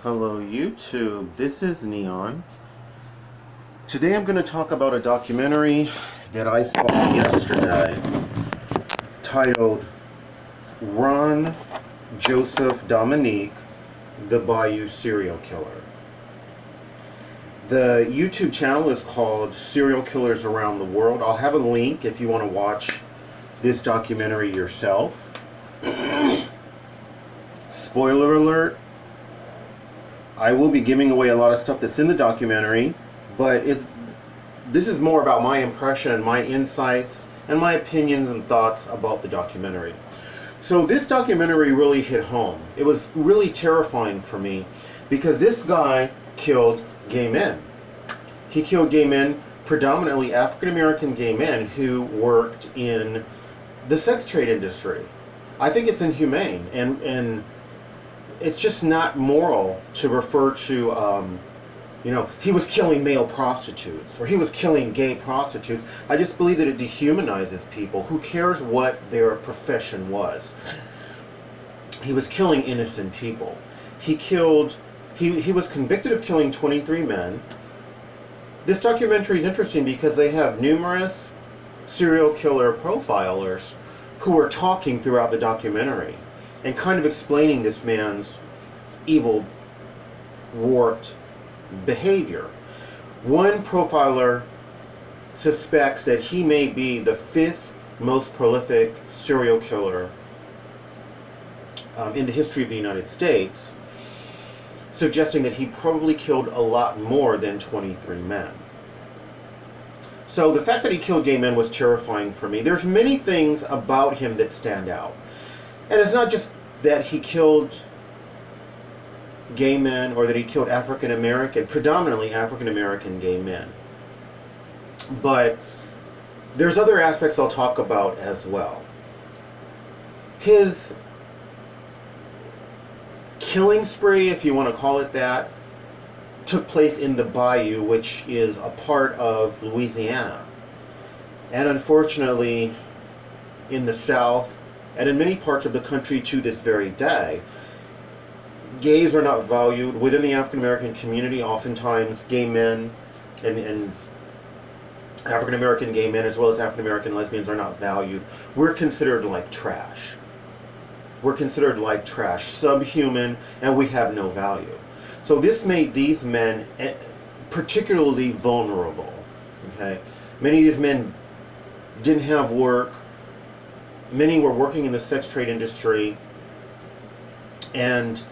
Hello YouTube, this is Neon. Today I'm going to talk about a documentary that I saw yesterday titled Ronald Joseph Dominique, the Bayou Serial Killer. The YouTube channel is called Serial Killers Around the World. I'll have a link if you want to watch this documentary yourself. Spoiler alert, I will be giving away a lot of stuff that's in the documentary, but this is more about my impression and my insights and my opinions and thoughts about the documentary. So this documentary really hit home. It was really terrifying for me because this guy killed gay men. He killed gay men, predominantly African American gay men who worked in the sex trade industry. I think it's inhumane and it's just not moral to refer to, he was killing male prostitutes or he was killing gay prostitutes. I just believe that it dehumanizes people. Who cares what their profession was? He was killing innocent people. He was convicted of killing 23 men. This documentary is interesting because they have numerous serial killer profilers who are talking throughout the documentary and kind of explaining this man's evil, warped behavior. One profiler suspects that he may be the 5th most prolific serial killer in the history of the United States, suggesting that he probably killed a lot more than 23 men. So the fact that he killed gay men was terrifying for me. There's many things about him that stand out. And it's not just that he killed gay men or that he killed African American, predominantly African American gay men. But there's other aspects I'll talk about as well. His killing spree, if you want to call it that, took place in the Bayou, which is a part of Louisiana. And unfortunately, in the South, and in many parts of the country to this very day, gays are not valued. Within the African American community, oftentimes gay men and African American gay men as well as African American lesbians are not valued. We're considered like trash. We're considered like trash, subhuman, and we have no value. So this made these men particularly vulnerable. Okay, many of these men didn't have work. Many were working in the sex trade industry, and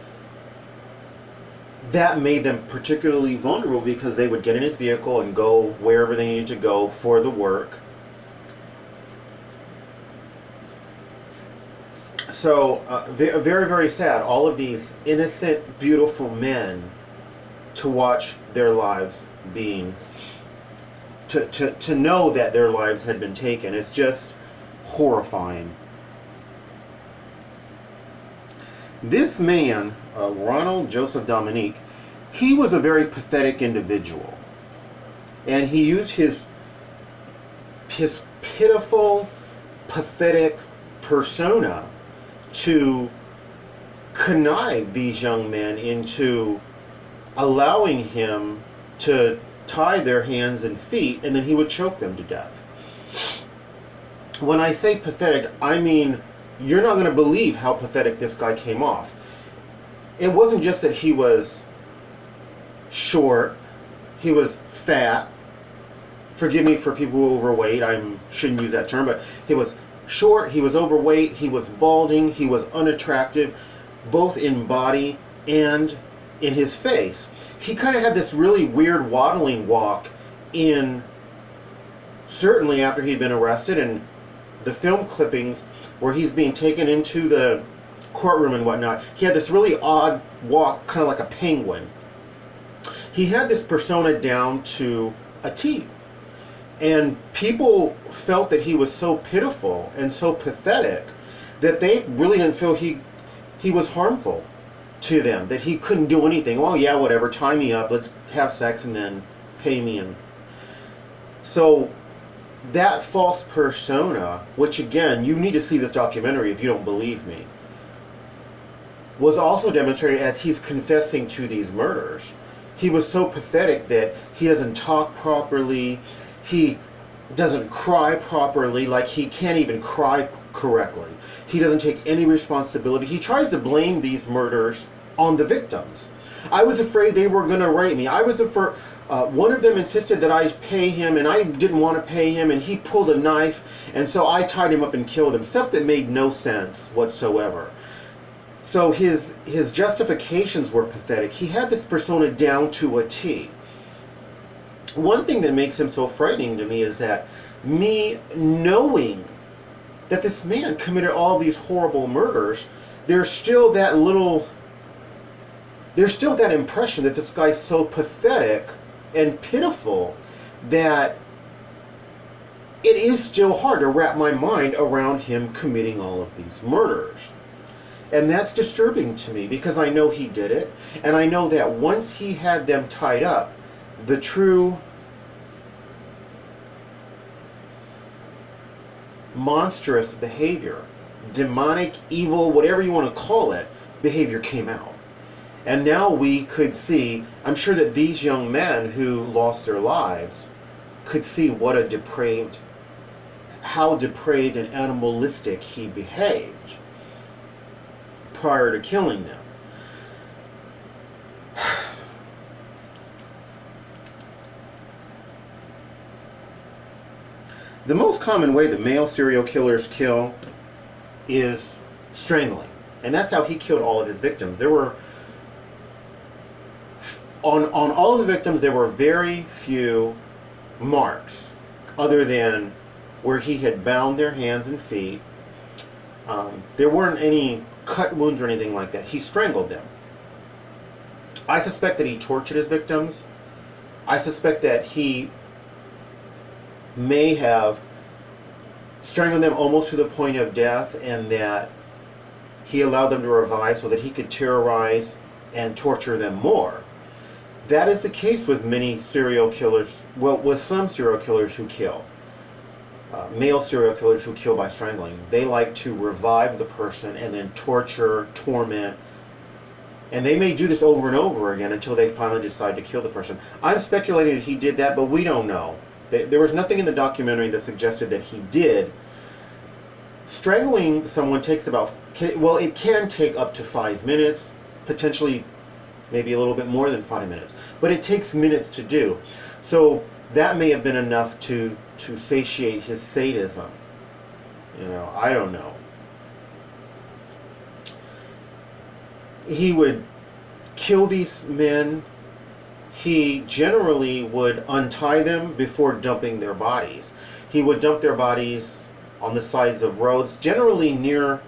that made them particularly vulnerable because they would get in his vehicle and go wherever they needed to go for the work. So very, very sad. All of these innocent, beautiful men to watch their lives being, to know that their lives had been taken. It's just horrifying. This man, Ronald Joseph Dominique, he was a very pathetic individual, and he used his pitiful, pathetic persona to connive these young men into allowing him to tie their hands and feet, and then he would choke them to death. When I say pathetic, I mean you're not going to believe how pathetic this guy came off. It wasn't just that he was short, he was fat. Forgive me for people who are overweight, I shouldn't use that term, but he was short, he was overweight, he was balding, he was unattractive, both in body and in his face. He kind of had this really weird waddling walk certainly after he'd been arrested, and the film clippings where he's being taken into the courtroom and whatnot, he had this really odd walk, kind of like a penguin. He had this persona down to a T. And people felt that he was so pitiful and so pathetic that they really didn't feel he was harmful to them, that he couldn't do anything. Well, yeah, whatever, tie me up, let's have sex and then pay me. And so that false persona, which again, you need to see this documentary if you don't believe me, was also demonstrated as he's confessing to these murders. He was so pathetic that he doesn't talk properly, he doesn't cry properly, like he can't even cry correctly. He doesn't take any responsibility. He tries to blame these murders on the victims. I was afraid they were going to rape me. I was afraid. One of them insisted that I pay him, and I didn't want to pay him, and he pulled a knife, and so I tied him up and killed him. Stuff that made no sense whatsoever. So his justifications were pathetic. He had this persona down to a T. One thing that makes him so frightening to me is that me knowing that this man committed all these horrible murders, there's still that impression that this guy's so pathetic and pitiful that it is still hard to wrap my mind around him committing all of these murders. And that's disturbing to me because I know he did it, and I know that once he had them tied up, the true monstrous behavior, demonic, evil, whatever you want to call it, behavior came out. And now we could see, I'm sure that these young men who lost their lives could see what a depraved, how depraved and animalistic he behaved prior to killing them. The most common way that male serial killers kill is strangling. And that's how he killed all of his victims. There were, on all of the victims, there were very few marks other than where he had bound their hands and feet. There weren't any cut wounds or anything like that. He strangled them. I suspect that he tortured his victims. I suspect that he may have strangled them almost to the point of death, and that he allowed them to revive so that he could terrorize and torture them more. That is the case with many serial killers, well, with some serial killers who kill. Male serial killers who kill by strangling. They like to revive the person and then torture, torment, and they may do this over and over again until they finally decide to kill the person. I'm speculating that he did that, but we don't know. There was nothing in the documentary that suggested that he did. Strangling someone takes about, well, it can take up to 5 minutes, potentially maybe a little bit more than 5 minutes, but it takes minutes to do. So that may have been enough to satiate his sadism. You know, I don't know. He would kill these men. He generally would untie them before dumping their bodies. He would dump their bodies on the sides of roads, generally near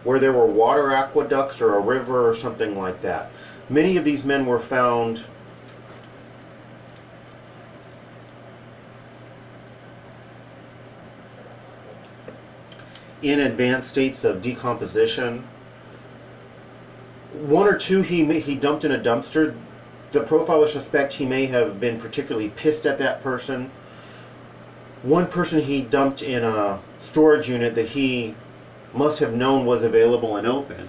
where there were water aqueducts or a river or something like that. Many of these men were found in advanced states of decomposition. One or two he dumped in a dumpster. The profiler suspect he may have been particularly pissed at that person. One person he dumped in a storage unit that he must have known was available and open.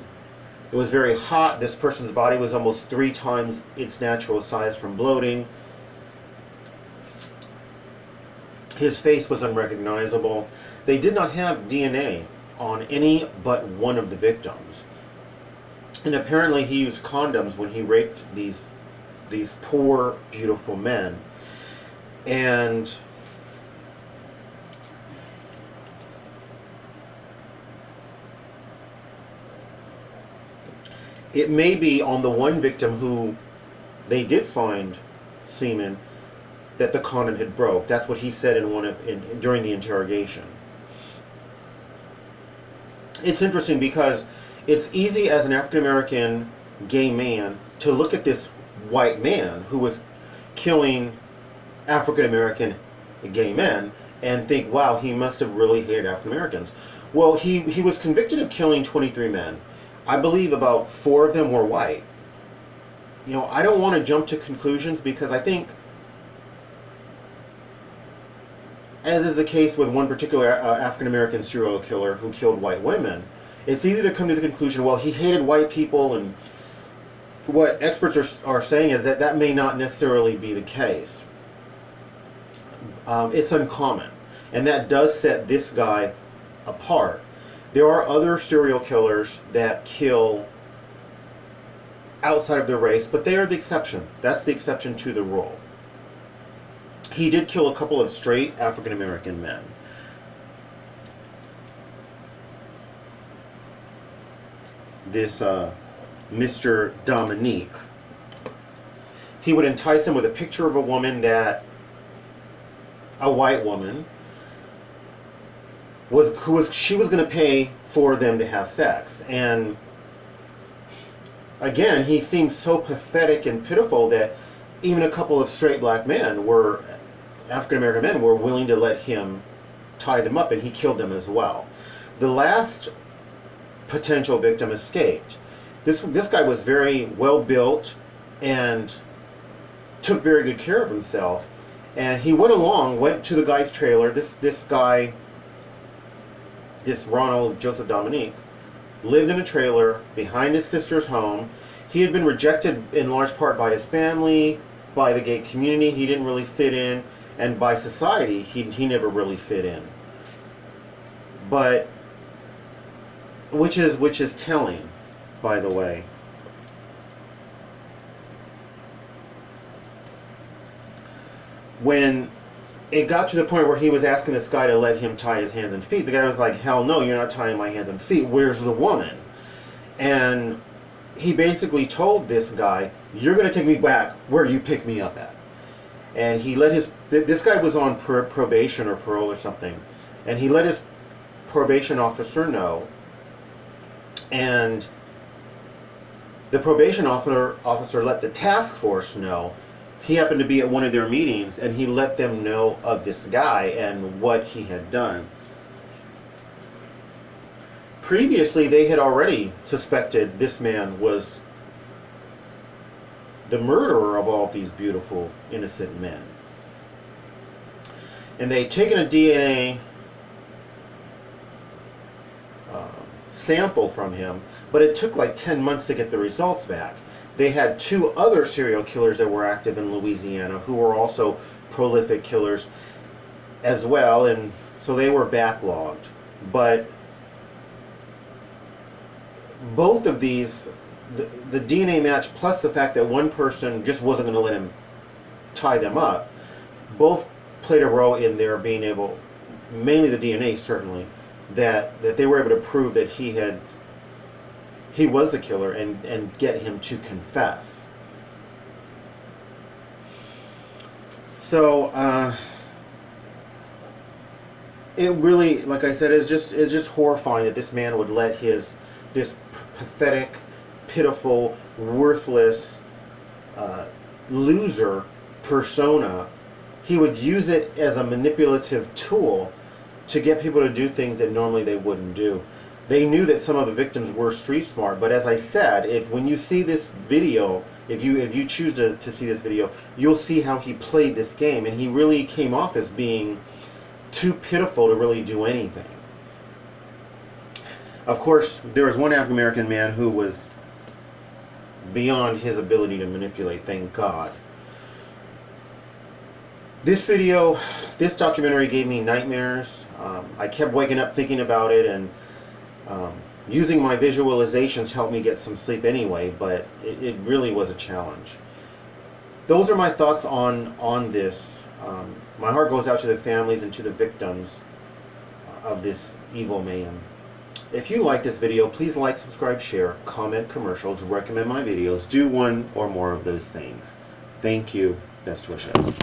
It was very hot. This person's body was almost 3 times its natural size from bloating. His face was unrecognizable. They did not have DNA on any but one of the victims. And apparently he used condoms when he raped these poor, beautiful men. And it may be on the one victim who they did find semen that the condom had broke. That's what he said during the interrogation. It's interesting because it's easy as an African American gay man to look at this white man who was killing African American gay men and think, wow, he must have really hated African Americans. Well, he was convicted of killing 23 men. I believe about 4 of them were white. You know, I don't want to jump to conclusions because I think, as is the case with one particular African American serial killer who killed white women, it's easy to come to the conclusion, well, he hated white people, and what experts are saying is that that may not necessarily be the case. It's uncommon, and that does set this guy apart. There are other serial killers that kill outside of their race, but they are the exception. That's the exception to the rule. He did kill a couple of straight African American men. This Mr. Dominique, he would entice him with a picture of a woman that a white woman she was going to pay for them to have sex. And again, he seemed so pathetic and pitiful that even a couple of straight black men African American men were willing to let him tie them up, and he killed them as well. The last potential victim escaped. This guy was very well built and took very good care of himself, and he went to the guy's trailer. This Ronald Joseph Dominique lived in a trailer behind his sister's home. He had been rejected in large part by his family, by the gay community. He didn't really fit in, and by society he never really fit in. But which is telling, by the way. When it got to the point where he was asking this guy to let him tie his hands and feet, the guy was like, hell no, you're not tying my hands and feet. Where's the woman? And he basically told this guy, you're going to take me back where you picked me up at. And he let this guy was on probation or parole or something, and he let his probation officer know, and the probation officer let the task force know. He happened to be at one of their meetings, and he let them know of this guy and what he had done. Previously, they had already suspected this man was the murderer of all of these beautiful, innocent men. And they'd taken a DNA sample from him, but it took like 10 months to get the results back. They had two other serial killers that were active in Louisiana who were also prolific killers as well, and so they were backlogged. But both of these, the DNA match plus the fact that one person just wasn't going to let him tie them up, both played a role in their being able, mainly the DNA certainly, that they were able to prove that he was the killer and get him to confess. So it really, like I said, it's just horrifying that this man would let this pathetic, pitiful, worthless loser persona, he would use it as a manipulative tool to get people to do things that normally they wouldn't do. They knew that some of the victims were street smart, but as I said, when you see this video, if you choose to see this video, you'll see how he played this game, and he really came off as being too pitiful to really do anything. Of course, there was one African American man who was beyond his ability to manipulate, thank God. This documentary gave me nightmares. I kept waking up thinking about it, and using my visualizations helped me get some sleep anyway, but it really was a challenge. Those are my thoughts on this. My heart goes out to the families and to the victims of this evil man. If you like this video, please like, subscribe, share, comment, commercials, recommend my videos. Do one or more of those things. Thank you. Best wishes.